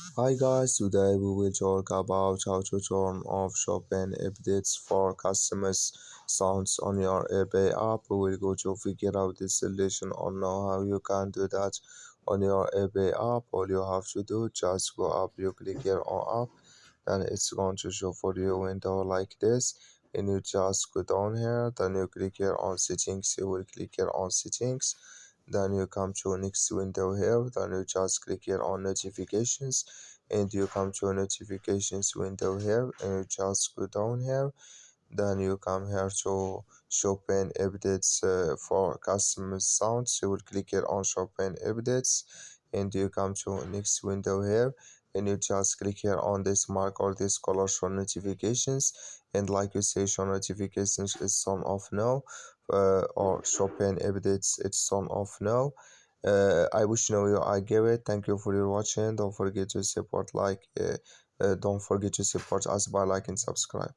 Hi guys, today we will talk about how to turn off shopping updates for customers sounds on your eBay app. We will go to figure out this solution or know how you can do that on your eBay app. All you have to do, just go up, you click here on app, then it's going to show for you a window like this. And you just go down here, then you click here on settings, you will click here on settings, then you come to next window here, then you just click here on notifications, and you come to a notifications window here, and you just go down here, then you come here to shopping updates for customers sounds. You will click here on shopping updates, and you come to next window here, and you just click here on this mark or this color show notifications, and like you say, show notifications is on off now, or shopping updates it's on off now. I wish you know you I give it. Thank you for your watching. Don't forget to support don't forget to support us by like and subscribe.